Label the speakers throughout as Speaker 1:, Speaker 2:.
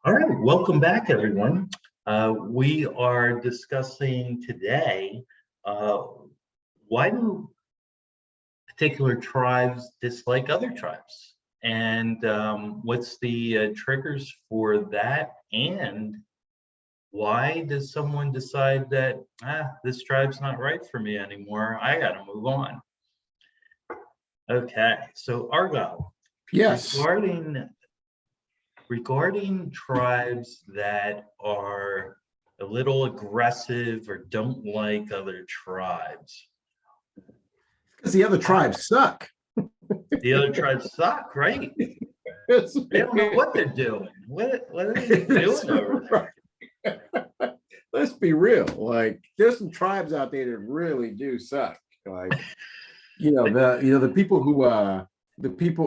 Speaker 1: All right, welcome back, everyone. We are discussing today uh, why do particular tribes dislike other tribes, and what's the triggers for that, and why does someone decide that this tribe's not right for me anymore? I got to move on. Okay, so Argyle,
Speaker 2: Yes.
Speaker 1: regarding tribes that are a little aggressive or don't like other tribes.
Speaker 2: Because the other tribes suck.
Speaker 1: The other tribes suck, right? They don't know what they're doing. What are they doing over there?
Speaker 2: Let's be real. Like, there's some tribes out there that really do suck. Like, the people who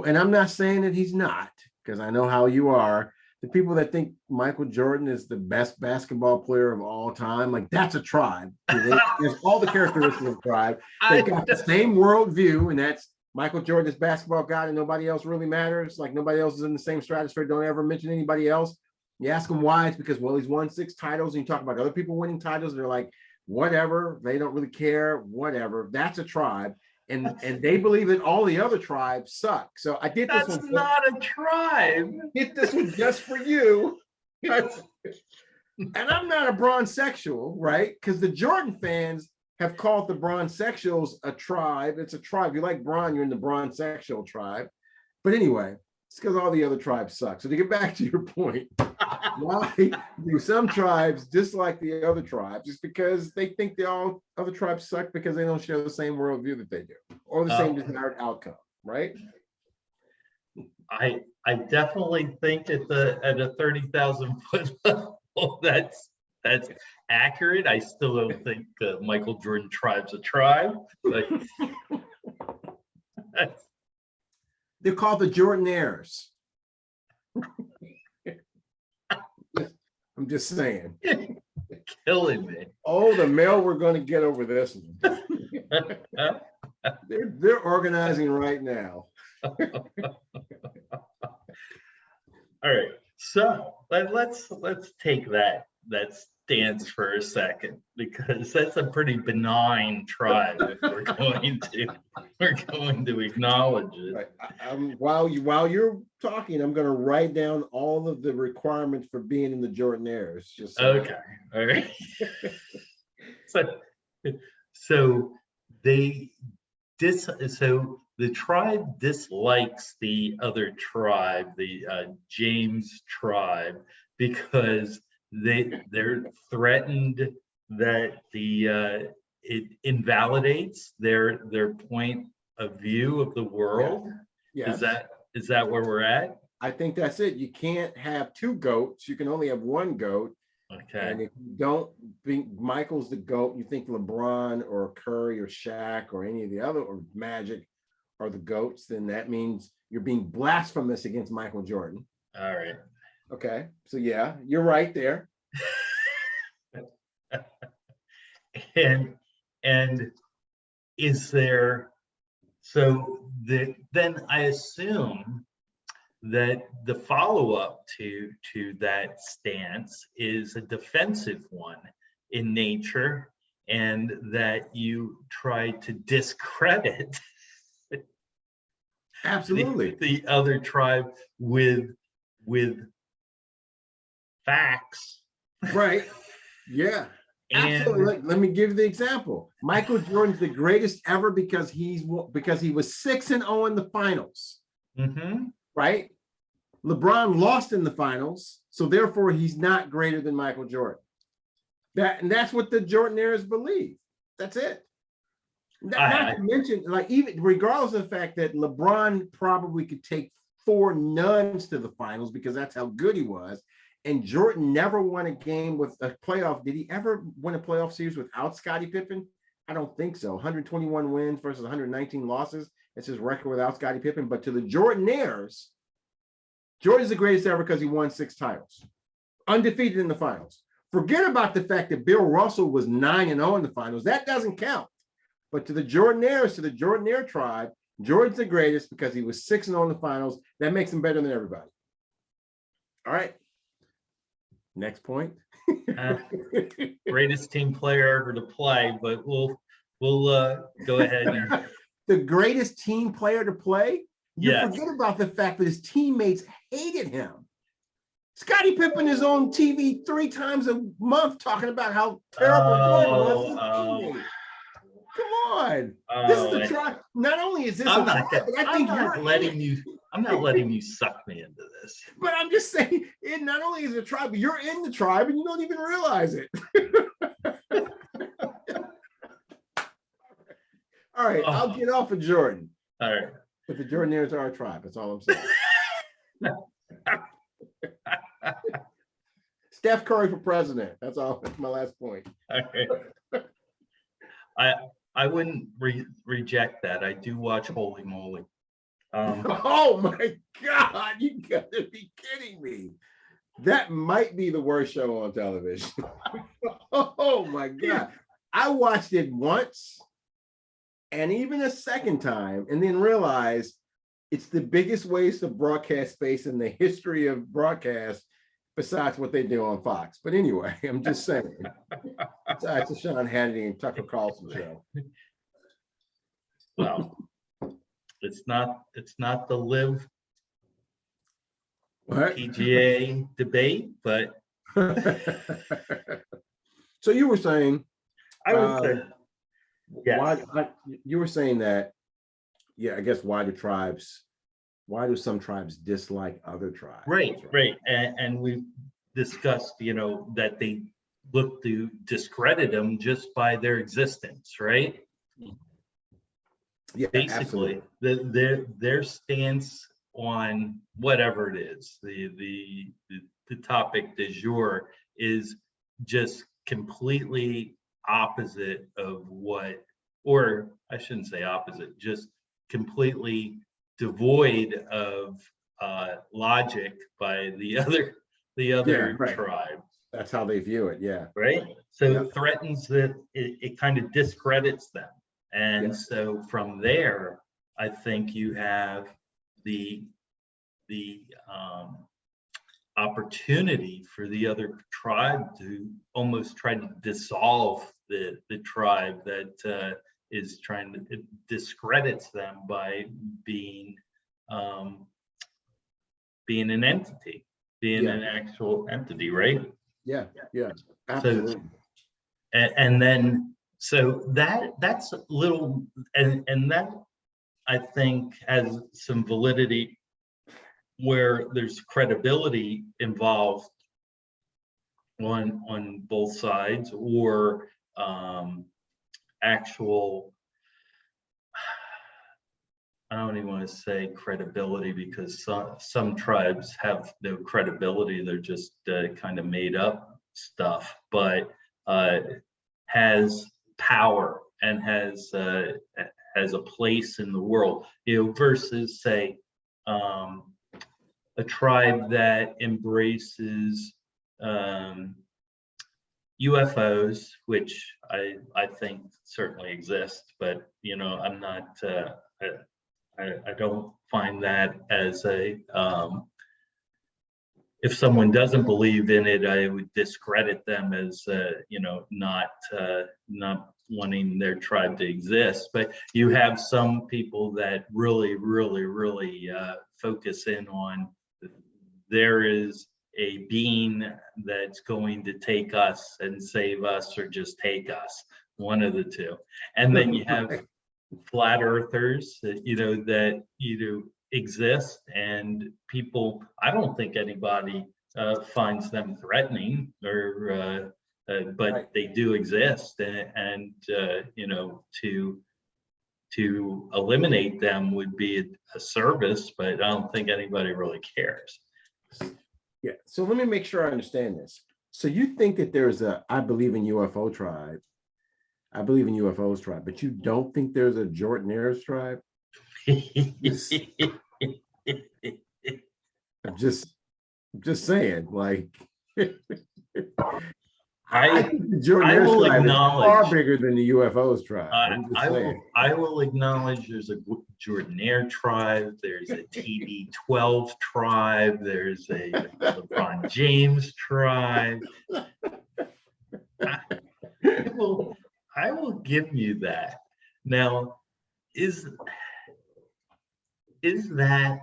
Speaker 2: and I'm not saying that he's not, because I know how you are. The people that think Michael Jordan is the best basketball player of all time, like, that's a tribe. There's all the characteristics of a tribe. They've got the same worldview, and that's Michael Jordan is basketball god and nobody else really matters. Like, nobody else is in the same stratosphere. Don't ever mention anybody else. You ask them why, it's because, well, he's won 6 titles, and you talk about other people winning titles, they're like, whatever, they don't really care, whatever. That's a tribe. And they believe that all the other tribes suck. So I did this one.
Speaker 1: That's not a tribe.
Speaker 2: Get this one just for you. And I'm not a bronzexual, right? Because the Jordan fans have called the bronzexuals a tribe. It's a tribe. You like Bron, you're in the bronzexual tribe. But anyway, it's because all the other tribes suck. So to get back to your point, why do some tribes dislike the other tribes? It's because they think the all other tribes suck because they don't share the same worldview that they do, or the same desired outcome, right?
Speaker 1: I definitely think at a 30,000 foot level that's accurate. I still don't think Michael Jordan tribe's a tribe, but
Speaker 2: they're called the Jordanaires. I'm just saying.
Speaker 1: Killing me.
Speaker 2: Oh, the mail we're going to get over this one. They're organizing right now.
Speaker 1: All right, so let's take that stance for a second, because that's a pretty benign tribe if we're going to acknowledge it.
Speaker 2: Right. While you're talking, I'm going to write down all of the requirements for being in the Jordanaires. Just
Speaker 1: okay, all right. So the tribe dislikes the other tribe, the James tribe, because they're threatened that it invalidates their point of view of the world.
Speaker 2: Yes.
Speaker 1: Is that where we're at?
Speaker 2: I think that's it. You can't have 2 goats. You can only have 1 goat.
Speaker 1: Okay.
Speaker 2: And if you don't think Michael's the GOAT, you think LeBron or Curry or Shaq or any of the other, or Magic are the GOATs, then that means you're being blasphemous against Michael Jordan.
Speaker 1: All right.
Speaker 2: Okay. So yeah, you're right there.
Speaker 1: and is there, then I assume that the follow-up to that stance is a defensive one in nature, and that you try to discredit
Speaker 2: absolutely
Speaker 1: the other tribe with facts,
Speaker 2: right? Yeah, absolutely. Let me give you the example. Michael Jordan's the greatest ever because he was 6-0 in the finals. Right? LeBron lost in the finals, so therefore he's not greater than Michael Jordan. That's what the Jordanaires believe. That's it. Not to mention, like, even regardless of the fact that LeBron probably could take 4 nuns to the finals because that's how good he was, and Jordan never won a game with a playoff. Did he ever win a playoff series without Scottie Pippen? I don't think so. 121 wins versus 119 losses. It's his record without Scottie Pippen. But to the Jordanaires, Jordan's the greatest ever because he won 6 titles, undefeated in the finals. Forget about the fact that Bill Russell was 9-0 in the finals. That doesn't count. But to the Jordanaires, to the Jordanaire tribe, Jordan's the greatest because he was 6-0 in the finals. That makes him better than everybody. All right. Next point.
Speaker 1: Greatest team player ever to play, but we'll go ahead and
Speaker 2: The greatest team player to play? You
Speaker 1: Yes.
Speaker 2: forget about the fact that his teammates hated him. Scottie Pippen is on TV 3 times a month talking about how terrible Jordan was as a teammate. Come on. This is the try. Not only is this
Speaker 1: I'm
Speaker 2: a
Speaker 1: not,
Speaker 2: try, but I
Speaker 1: I'm
Speaker 2: think
Speaker 1: not
Speaker 2: you're
Speaker 1: letting you. I'm not letting you suck me into this.
Speaker 2: But I'm just saying, it not only is a tribe, but you're in the tribe and you don't even realize it. All right,
Speaker 1: Oh.
Speaker 2: I'll get off of Jordan.
Speaker 1: All right.
Speaker 2: But the Jordanaires are our tribe. That's all I'm saying. Steph Curry for president. That's all. That's my last point.
Speaker 1: All right. I wouldn't reject that. I do watch Holy Moly.
Speaker 2: Oh my God, you gotta be kidding me. That might be the worst show on television. Oh my God. I watched it once and even a second time and then realized it's the biggest waste of broadcast space in the history of broadcast besides what they do on Fox. But anyway, I'm just saying. Besides the Sean Hannity and Tucker Carlson show.
Speaker 1: Well, it's not the live
Speaker 2: What?
Speaker 1: PGA debate, but
Speaker 2: So you were saying
Speaker 1: I would say yes.
Speaker 2: You were saying that, yeah, I guess why do some tribes dislike other tribes?
Speaker 1: Right. And we've discussed, that they look to discredit them just by their existence, right?
Speaker 2: Yeah,
Speaker 1: basically their stance on whatever it is, the topic du jour is just completely opposite of what, or I shouldn't say opposite, just completely devoid of logic by the other
Speaker 2: right.
Speaker 1: tribe.
Speaker 2: That's how they view it. Yeah.
Speaker 1: Right. So
Speaker 2: Yeah.
Speaker 1: it threatens that it kind of discredits them. And so from there, I think you have the opportunity for the other tribe to almost try to dissolve the tribe that is trying to, it discredits them by being an entity, being an actual entity, right?
Speaker 2: Yeah, absolutely.
Speaker 1: So, and then so that's a little, and that I think has some validity where there's credibility involved on both sides, or actual, I don't even want to say credibility, because some tribes have no credibility. They're just kind of made up stuff, but has power and has a place in the world, versus say a tribe that embraces UFOs, which I think certainly exist, but I'm not I don't find that as a if someone doesn't believe in it, I would discredit them as not wanting their tribe to exist. But you have some people that really focus in on, there is a being that's going to take us and save us, or just take us, one of the two. And then you have flat earthers that that exist, and people, I don't think anybody finds them threatening, or but
Speaker 2: Right.
Speaker 1: they do exist, and to eliminate them would be a service, but I don't think anybody really cares.
Speaker 2: Yeah. So let me make sure I understand this. So you think that there's I believe in UFO tribe. I believe in UFOs tribe, but you don't think there's a Jordanaires tribe? I'm just saying, like, I think the Jordanaires tribe is far bigger than the UFOs tribe.
Speaker 1: I will acknowledge there's a Jordanaire tribe, there's a TB12 tribe, there's a LeBron James tribe. I will give you that. Now, is that,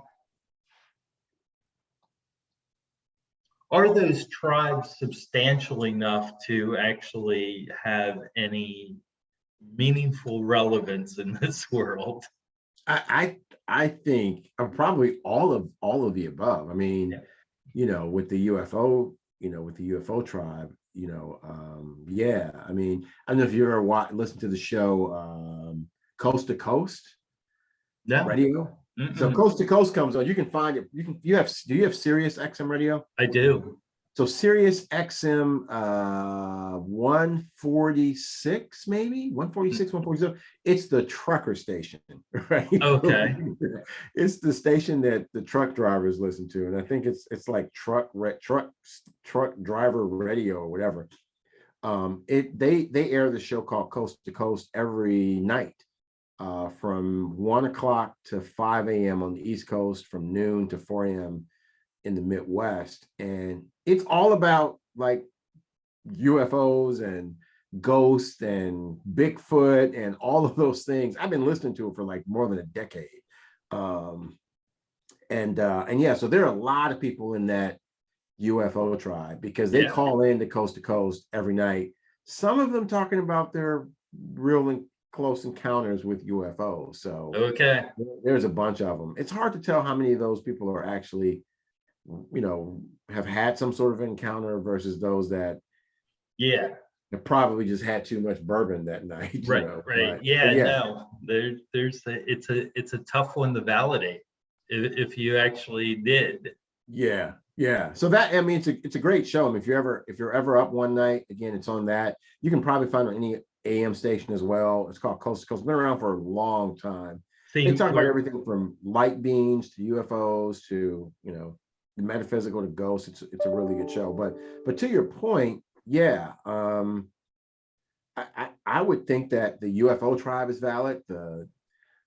Speaker 1: are those tribes substantial enough to actually have any meaningful relevance in this world?
Speaker 2: I think probably all of the above. I mean, with the UFO, with the UFO tribe, yeah. I mean, I don't know if you ever listen to the show Coast to Coast Radio. So Coast to Coast comes on. You can find it. Do you have Sirius XM radio?
Speaker 1: I do.
Speaker 2: So Sirius XM 146, maybe 146, 147. It's the trucker station, right?
Speaker 1: Okay.
Speaker 2: It's the station that the truck drivers listen to, and I think it's like truck driver radio or whatever. They air the show called Coast to Coast every night. From 1 o'clock to 5 a.m. on the East Coast, from noon to 4 a.m. in the Midwest. And it's all about like UFOs and ghosts and Bigfoot and all of those things. I've been listening to it for like more than a decade. And yeah, so there are a lot of people in that UFO tribe because they call in to Coast every night. Some of them talking about their real close encounters with UFOs. So there's a bunch of them. It's hard to tell how many of those people are actually, have had some sort of encounter versus those that have probably just had too much bourbon that night.
Speaker 1: Right. But, no, it's a tough one to validate if you actually did.
Speaker 2: Yeah. So that, I mean, it's a great show. I mean, if you're ever up one night, again, it's on that. You can probably find it on any AM station as well. It's called Coast to Coast. It's been around for a long time. They talk about everything from light beams to UFOs to the metaphysical to ghosts. It's a really good show. But to your point, I would think that the UFO tribe is valid. The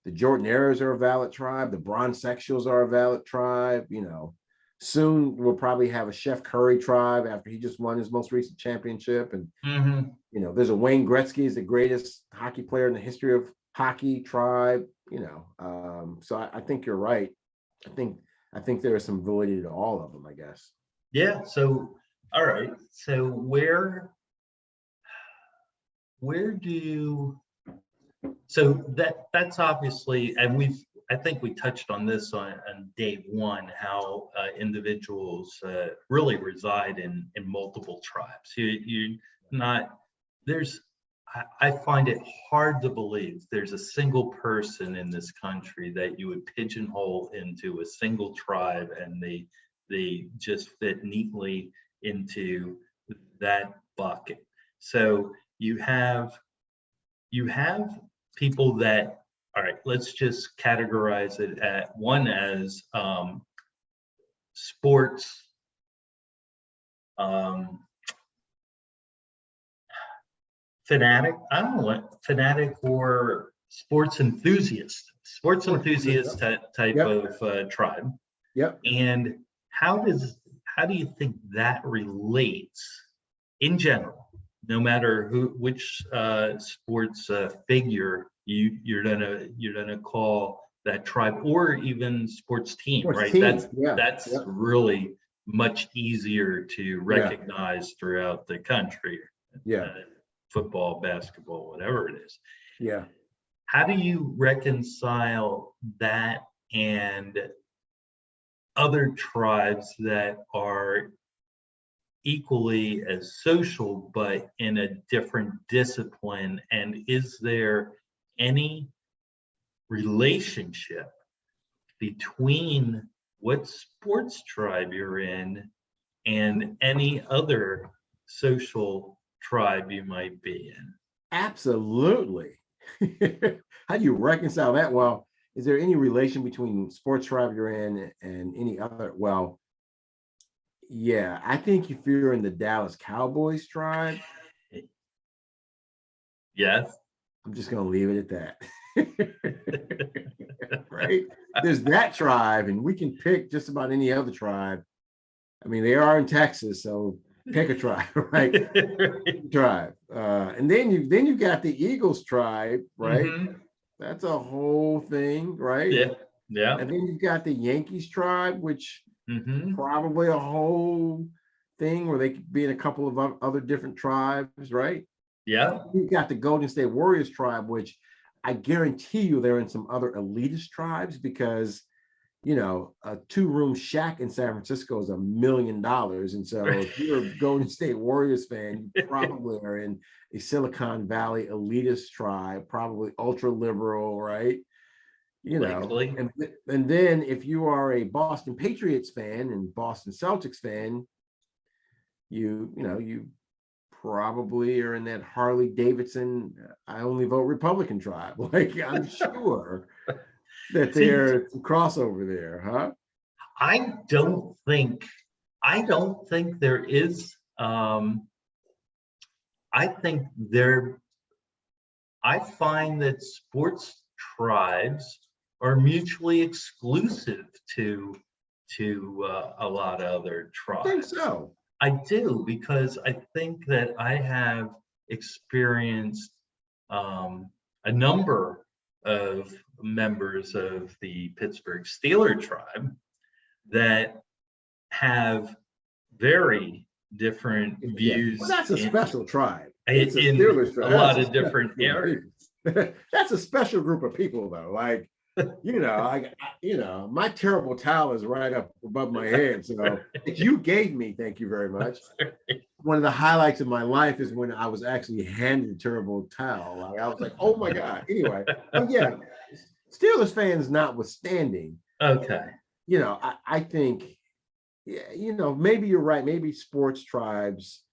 Speaker 2: Jordanaires are a valid tribe. The Bronzexuals are a valid tribe. Soon we'll probably have a Chef Curry tribe after he just won his most recent championship. And there's a Wayne Gretzky is the greatest hockey player in the history of hockey tribe. So I think you're right. I think there is some validity to all of them, I guess.
Speaker 1: Yeah. So all right. So where that's obviously, and I think we touched on this on day one, how individuals really reside in multiple tribes. I find it hard to believe there's a single person in this country that you would pigeonhole into a single tribe and they just fit neatly into that bucket. So you have people that, all right, let's just categorize it at one as sports fanatic. I don't know what fanatic or sports enthusiast type of tribe.
Speaker 2: Yep.
Speaker 1: And how do you think that relates in general, no matter which sports figure you're gonna call that tribe, or even sports team, right? That's really much easier to recognize throughout the country. Football, basketball, whatever it is.
Speaker 2: Yeah.
Speaker 1: How do you reconcile that and other tribes that are equally as social, but in a different discipline? And is there any relationship between what sports tribe you're in and any other social tribe you might be in?
Speaker 2: Absolutely. How do you reconcile that? Well, is there any relation between sports tribe you're in and any other? Well, Yeah, I think if you're in the Dallas Cowboys tribe,
Speaker 1: Yes.
Speaker 2: I'm just gonna leave it at that. Right? There's that tribe, and we can pick just about any other tribe. I mean, they are in Texas, so pick a tribe, right? Tribe. And then you've got the Eagles tribe, right?
Speaker 1: Mhm.
Speaker 2: That's a whole thing, right?
Speaker 1: Yeah. Yeah.
Speaker 2: And then you've got the Yankees tribe, which
Speaker 1: Mhm.
Speaker 2: probably a whole thing where they could be in a couple of other different tribes, right?
Speaker 1: Yeah.
Speaker 2: You've got the Golden State Warriors tribe, which I guarantee you they're in some other elitist tribes because a two-room shack in San Francisco is $1 million. And so if you're a Golden State Warriors fan, you probably are in a Silicon Valley elitist tribe, probably ultra liberal, right?
Speaker 1: Likely.
Speaker 2: And then if you are a Boston Patriots fan and Boston Celtics fan, you probably are in that Harley Davidson, I only vote Republican tribe. Like I'm sure that
Speaker 1: See,
Speaker 2: there's some crossover there, huh?
Speaker 1: I don't think there is. I think there. I find that sports tribes are mutually exclusive to a lot of other
Speaker 2: I think
Speaker 1: tribes.
Speaker 2: so.
Speaker 1: I do, because I think that I have experienced a number of members of the Pittsburgh Steeler tribe that have very different
Speaker 2: Yeah, well,
Speaker 1: views
Speaker 2: that's a special tribe. It's a
Speaker 1: in
Speaker 2: Steelers
Speaker 1: a
Speaker 2: tribe. That's
Speaker 1: lot
Speaker 2: a
Speaker 1: of
Speaker 2: special
Speaker 1: different
Speaker 2: group of
Speaker 1: areas.
Speaker 2: people. That's a special group of people, though. Like, my terrible towel is right up above my head. So you gave me, thank you very much. One of the highlights of my life is when I was actually handed a terrible towel. Like I was like, oh my God. Anyway, but yeah, Steelers fans notwithstanding,
Speaker 1: Okay.
Speaker 2: I think, yeah, maybe you're right. Maybe sports tribes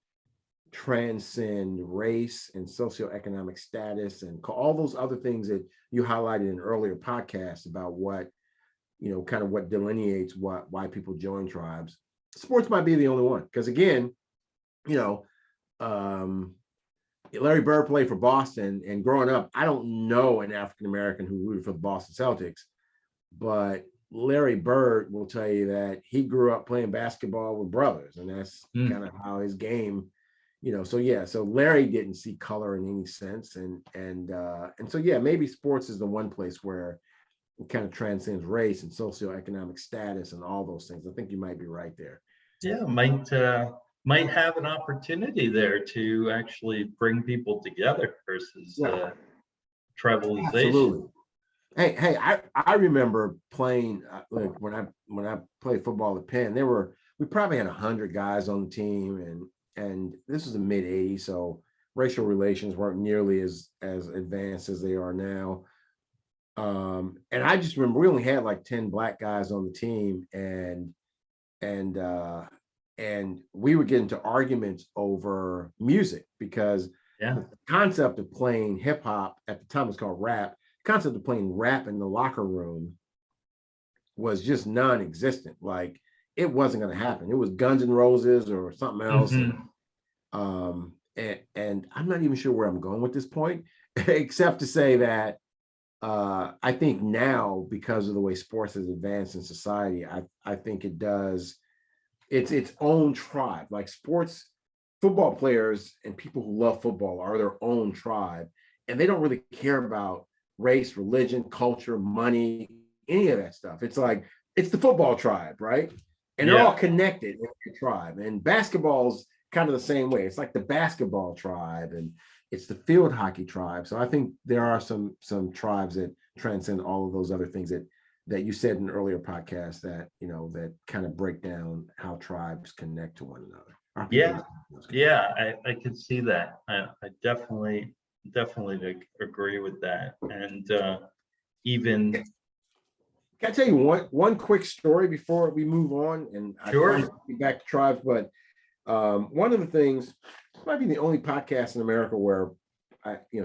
Speaker 2: transcend race and socioeconomic status and all those other things that you highlighted in earlier podcasts about what, kind of what delineates why people join tribes. Sports might be the only one. Because again, you know, um, Larry Bird played for Boston, and growing up, I don't know an African American who rooted for the Boston Celtics, but Larry Bird will tell you that he grew up playing basketball with brothers, and that's kind of how his game, So yeah, so Larry didn't see color in any sense, and so yeah, maybe sports is the one place where it kind of transcends race and socioeconomic status and all those things. I think you might be right there.
Speaker 1: Yeah, might have an opportunity there to actually bring people together versus
Speaker 2: Yeah,
Speaker 1: tribalization.
Speaker 2: absolutely. Hey, I remember playing like when I played football at Penn. We probably had 100 guys on the team, and this was the mid '80s, so racial relations weren't nearly as advanced as they are now. And I just remember we only had like 10 black guys on the team, and and we would get into arguments over music because
Speaker 1: Yeah.
Speaker 2: the concept of playing hip hop at the time was called rap. The concept of playing rap in the locker room was just non-existent. Like it wasn't going to happen. It was Guns N' Roses or something else. And I'm not even sure where I'm going with this point, except to say that I think now, because of the way sports has advanced in society, I think it does. It's its own tribe. Like sports, football players and people who love football are their own tribe, and they don't really care about race, religion, culture, money, any of that stuff. It's like it's the football tribe, right? And they're all connected in the tribe. And basketball's kind of the same way. It's like the basketball tribe, and it's the field hockey tribe. So I think there are some tribes that transcend all of those other things that you said in earlier podcasts that that kind of break down how tribes connect to one another.
Speaker 1: I can see that. I definitely agree with that. And even
Speaker 2: can I tell you one quick story before we move on? And
Speaker 1: sure.
Speaker 2: I promise to get back to tribes, but one of the things, might be the only podcast in America where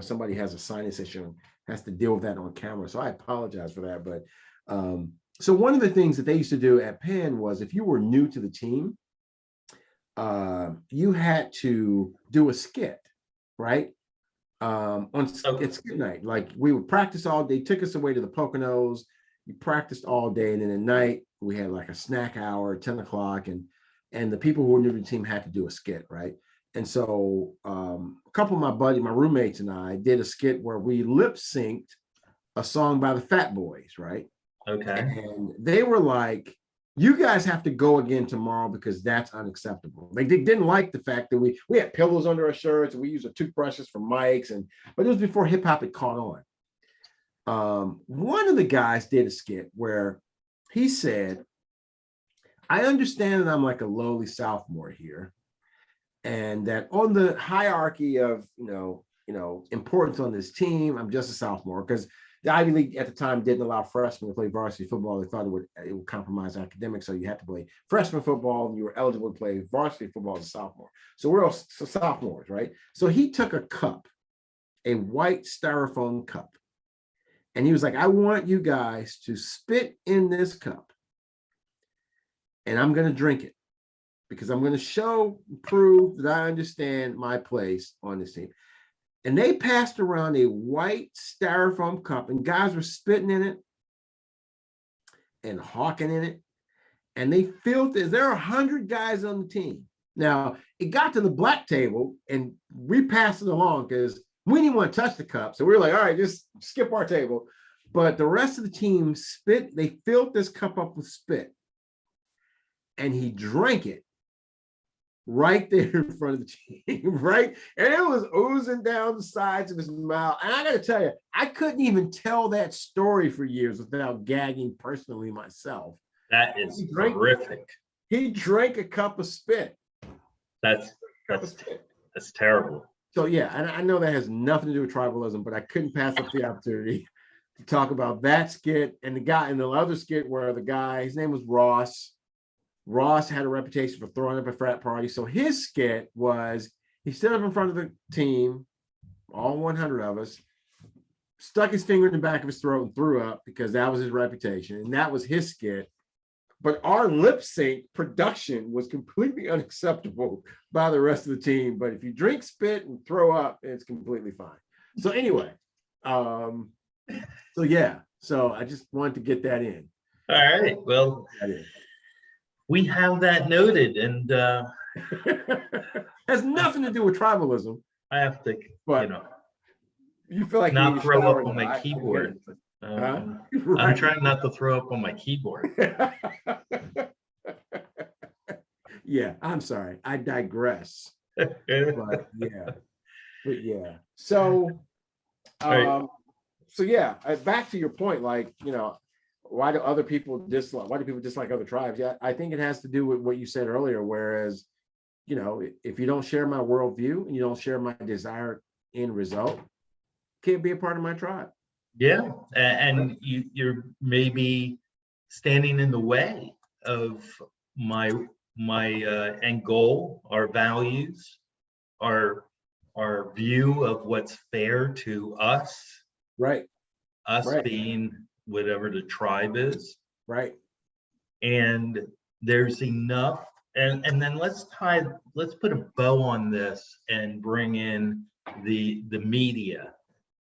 Speaker 2: somebody has a sinus issue and has to deal with that on camera. So I apologize for that. But so one of the things that they used to do at Penn was if you were new to the team, you had to do a skit, right?
Speaker 1: Okay.
Speaker 2: It's skit night. Like we would practice all day, took us away to the Poconos. You practiced all day, and then at night we had like a snack hour, 10 o'clock, and the people who were new to the team had to do a skit, right? And so a couple of my roommates and I did a skit where we lip synced a song by the Fat Boys, right?
Speaker 1: Okay.
Speaker 2: And they were like, you guys have to go again tomorrow because that's unacceptable. They didn't like the fact that we had pillows under our shirts and we used our toothbrushes for mics, but it was before hip hop had caught on. One of the guys did a skit where he said, I understand that I'm like a lowly sophomore here, and that on the hierarchy of importance on this team, I'm just a sophomore, because the Ivy League at the time didn't allow freshmen to play varsity football. They thought it would compromise academics, so you had to play freshman football and you were eligible to play varsity football as a sophomore. So we're all sophomores, right? So he took a cup, a white styrofoam cup, and he was like, I want you guys to spit in this cup, and I'm going to drink it because I'm going to prove that I understand my place on this team. And they passed around a white styrofoam cup, and guys were spitting in it and hawking in it. And they filled it. There are 100 guys on the team. Now, it got to the black table, and we passed it along because we didn't want to touch the cup. So we were like, all right, just skip our table. But the rest of the team spit. They filled this cup up with spit. And he drank it right there in front of the team, right? And it was oozing down the sides of his mouth. And I got to tell you, I couldn't even tell that story for years without gagging personally myself.
Speaker 1: That is horrific.
Speaker 2: He drank a cup of spit.
Speaker 1: That's terrible.
Speaker 2: So yeah, and I know that has nothing to do with tribalism, but I couldn't pass up the opportunity to talk about that skit and the guy in the other skit where the guy, his name was Ross. Ross had a reputation for throwing up a frat party. So his skit was, he stood up in front of the team, all 100 of us, stuck his finger in the back of his throat and threw up because that was his reputation. And that was his skit. But our lip sync production was completely unacceptable by the rest of the team. But if you drink spit and throw up, it's completely fine. So anyway, so yeah, so I just wanted to get that in.
Speaker 1: All right, well, we have that noted, and
Speaker 2: has nothing to do with tribalism.
Speaker 1: I have to,
Speaker 2: but you feel like
Speaker 1: not throw up on my keyboard.
Speaker 2: Right.
Speaker 1: I'm trying not to throw up on my keyboard.
Speaker 2: Yeah, I'm sorry. I digress. But yeah. So, so yeah, back to your point, like, why do people dislike other tribes? Yeah, I think it has to do with what you said earlier, whereas, if you don't share my worldview and you don't share my desired end result, can't be a part of my tribe.
Speaker 1: Yeah, and you're maybe standing in the way of my end goal, our values, our view of what's fair to us.
Speaker 2: Right.
Speaker 1: Us being whatever the tribe is.
Speaker 2: Right.
Speaker 1: And there's enough, and then let's put a bow on this and bring in the media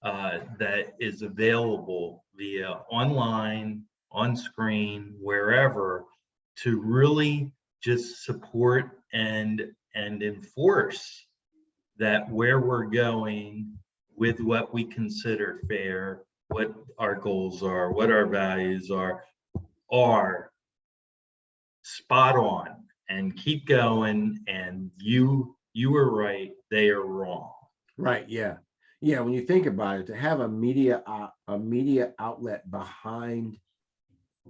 Speaker 1: that is available via online, on screen, wherever, to really just support and enforce that where we're going with what we consider fair, what our goals are, what our values are spot on, and keep going. And you were right, they are wrong.
Speaker 2: Right. Yeah. Yeah. When you think about it, to have a media outlet behind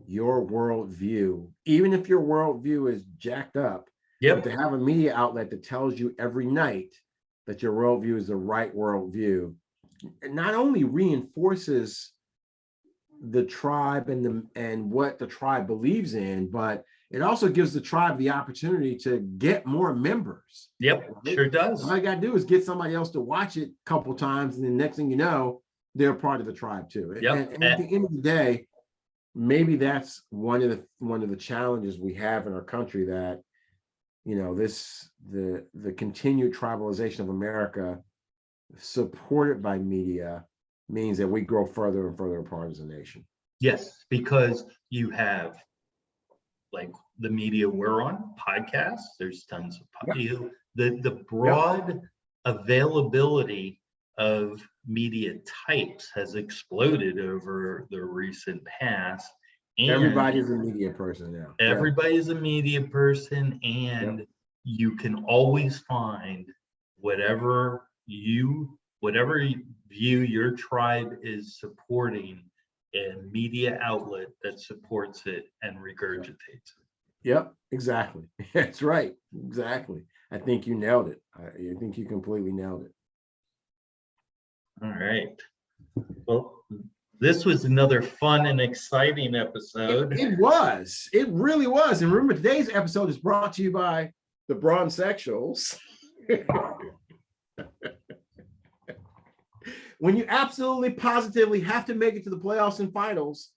Speaker 2: your worldview, even if your worldview is jacked up, but to have a media outlet that tells you every night that your worldview is the right worldview, it not only reinforces the tribe and what the tribe believes in, but it also gives the tribe the opportunity to get more members.
Speaker 1: Yep, right? Sure does.
Speaker 2: All I got to do is get somebody else to watch it a couple times, and the next thing you know, they're part of the tribe too.
Speaker 1: Yep.
Speaker 2: And at the end of the day, maybe that's one of the challenges we have in our country, that the continued tribalization of America, supported by media, means that we grow further and further apart as a nation.
Speaker 1: Yes, because you have like the media we're on, podcasts, there's tons of the broad availability of media types has exploded over the recent past. And
Speaker 2: everybody's a media person now.
Speaker 1: Everybody's a media person, and you can always find whatever view your tribe is supporting, a media outlet that supports it and regurgitates it.
Speaker 2: Yep, exactly. That's right. Exactly. I think you nailed it. I think you completely nailed it.
Speaker 1: All right. Well, this was another fun and exciting episode.
Speaker 2: It was. It really was. And remember, today's episode is brought to you by the Bronzexuals. When you absolutely positively have to make it to the playoffs and finals,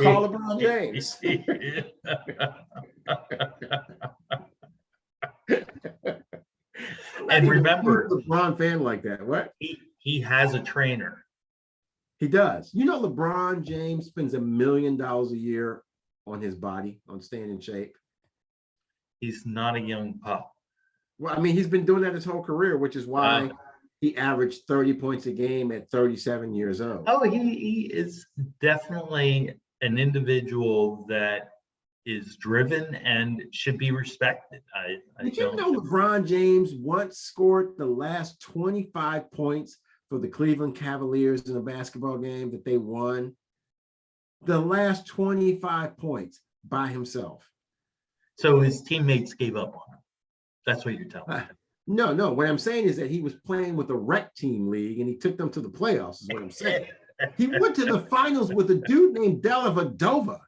Speaker 2: call LeBron James.
Speaker 1: And remember,
Speaker 2: LeBron fan like that. What?
Speaker 1: He has a trainer.
Speaker 2: He does. You know, LeBron James spends $1 million a year on his body, on staying in shape.
Speaker 1: He's not a young pup.
Speaker 2: Well, I mean, he's been doing that his whole career, which is why he averaged 30 points a game at 37 years old.
Speaker 1: Oh, he is definitely an individual that is driven and should be respected.
Speaker 2: Did you know LeBron James once scored the last 25 points for the Cleveland Cavaliers in a basketball game that they won? The last 25 points by himself.
Speaker 1: So his teammates gave up on him. That's what you're telling me.
Speaker 2: No. What I'm saying is that he was playing with a rec team league and he took them to the playoffs, is what I'm saying. He went to the finals with a dude named Dellavedova.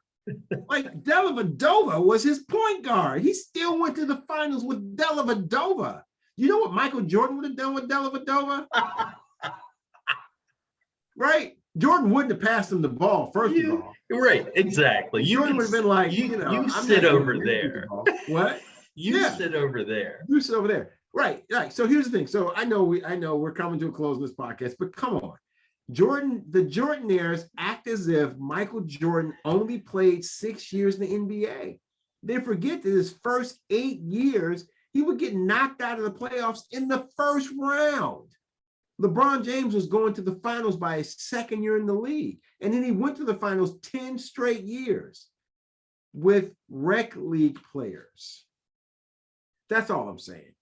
Speaker 2: Like, Dellavedova was his point guard. He still went to the finals with Dellavedova. You know what Michael Jordan would have done with Dellavedova? Right? Jordan wouldn't have passed him the ball, first of all.
Speaker 1: Right, exactly.
Speaker 2: Jordan would have been like,
Speaker 1: you sit over there.
Speaker 2: What?
Speaker 1: You sit over there.
Speaker 2: You sit over there. Right. So here's the thing. So I know we're coming to a close in this podcast, but come on. The Jordaners act as if Michael Jordan only played 6 years in the NBA. They forget that his first 8 years, he would get knocked out of the playoffs in the first round. LeBron James was going to the finals by his second year in the league. And then he went to the finals 10 straight years with rec league players. That's all I'm saying.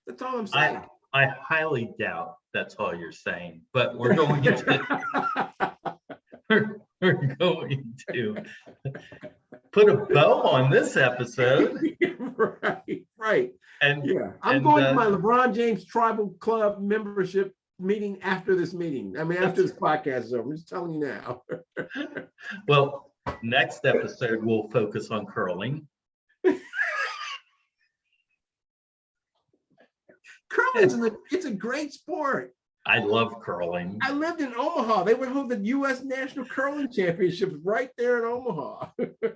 Speaker 2: That's all I'm saying.
Speaker 1: I highly doubt that's all you're saying, but we're going to we're going to put a bow on this episode.
Speaker 2: Right.
Speaker 1: And
Speaker 2: yeah, I'm going to my LeBron James Tribal Club membership meeting after this meeting. I mean, after this podcast is over. I'm just telling you now.
Speaker 1: Well, next episode we'll focus on curling.
Speaker 2: Curling's it's a great sport.
Speaker 1: I love curling.
Speaker 2: I lived in Omaha. They would hold the U.S. National Curling Championships right there in Omaha.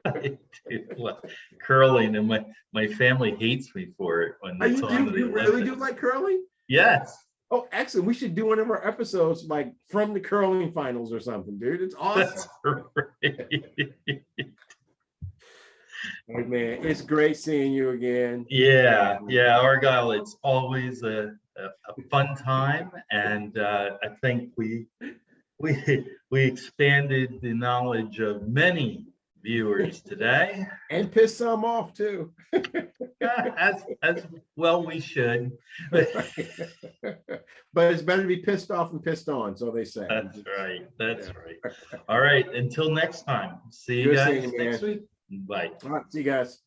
Speaker 1: I do curling, and my family hates me for it when it's on.
Speaker 2: You really do like curling?
Speaker 1: Yes.
Speaker 2: Oh, excellent. We should do one of our episodes like from the curling finals or something, dude. It's awesome. That's right. Hey, man, it's great seeing you again.
Speaker 1: Yeah, Argyle, it's always a fun time, and I think we expanded the knowledge of many viewers today,
Speaker 2: and pissed some off too.
Speaker 1: as well we should.
Speaker 2: But it's better to be pissed off than pissed on, so they say.
Speaker 1: That's right. All right, until next time. See you guys next week. Bye.
Speaker 2: All right, see you guys.